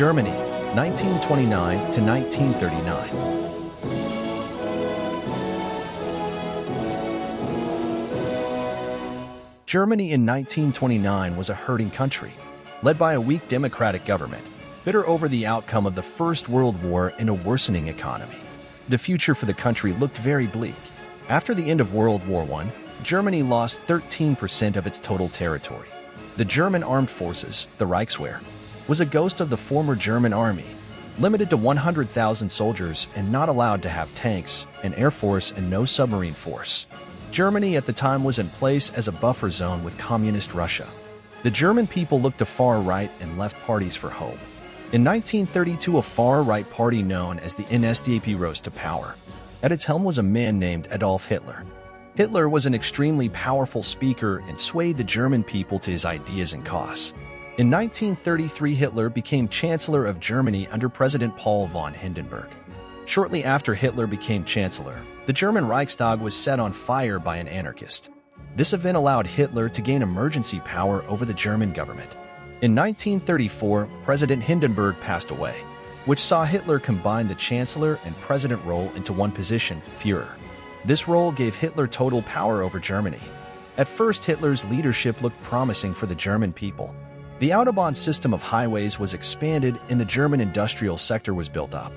Germany, 1929 to 1939. Germany in 1929 was a hurting country, led by a weak democratic government, bitter over the outcome of the First World War and a worsening economy. The future for the country looked very bleak. After the end of World War I, Germany lost 13% of its total territory. The German armed forces, the Reichswehr, was a ghost of the former German army, limited to 100,000 soldiers and not allowed to have tanks, an air force, and no submarine force. Germany at the time was in place as a buffer zone with communist Russia. The German people looked to far-right and left parties for hope. In 1932, a far-right party known as the NSDAP rose to power. At its helm was a man named Adolf Hitler. Hitler was an extremely powerful speaker and swayed the German people to his ideas and cause. In 1933, Hitler became Chancellor of Germany under President Paul von Hindenburg. Shortly after Hitler became Chancellor, the German Reichstag was set on fire by an anarchist. This event allowed Hitler to gain emergency power over the German government. In 1934, President Hindenburg passed away, which saw Hitler combine the Chancellor and President role into one position, Führer. This role gave Hitler total power over Germany. At first, Hitler's leadership looked promising for the German people. The Autobahn system of highways was expanded and the German industrial sector was built up.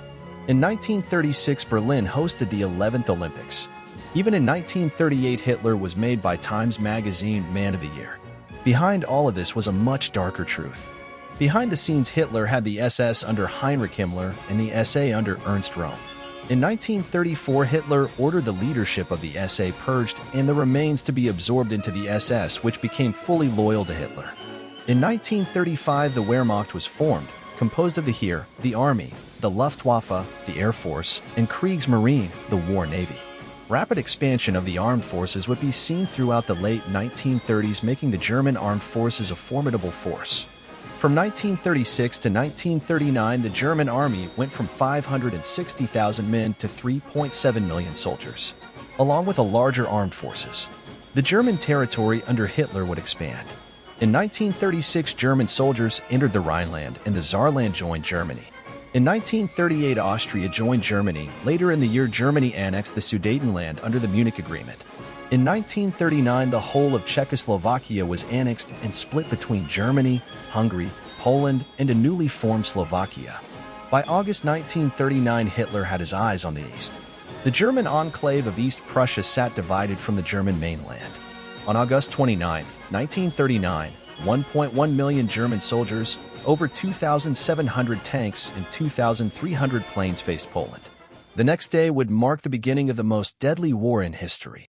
In 1936, Berlin hosted the 11th Olympics. Even in 1938, Hitler was made by Times Magazine Man of the Year. Behind all of this was a much darker truth. Behind the scenes, Hitler had the SS under Heinrich Himmler and the SA under Ernst Röhm. In 1934, Hitler ordered the leadership of the SA purged and the remains to be absorbed into the SS, which became fully loyal to Hitler. In 1935, the Wehrmacht was formed, composed of the Heer, the Army, the Luftwaffe, the Air Force, and Kriegsmarine, the War Navy. Rapid expansion of the armed forces would be seen throughout the late 1930s, making the German armed forces a formidable force. From 1936 to 1939, the German army went from 560,000 men to 3.7 million soldiers, along with a larger armed forces. The German territory under Hitler would expand. In 1936, German soldiers entered the Rhineland and the Saarland joined Germany. In 1938, Austria joined Germany. Later in the year, Germany annexed the Sudetenland under the Munich Agreement. In 1939, the whole of Czechoslovakia was annexed and split between Germany, Hungary, Poland, and a newly formed Slovakia. By August 1939, Hitler had his eyes on the East. The German enclave of East Prussia sat divided from the German mainland. On August 29, 1939, 1.1 million German soldiers, over 2,700 tanks, and 2,300 planes faced Poland. The next day would mark the beginning of the most deadly war in history.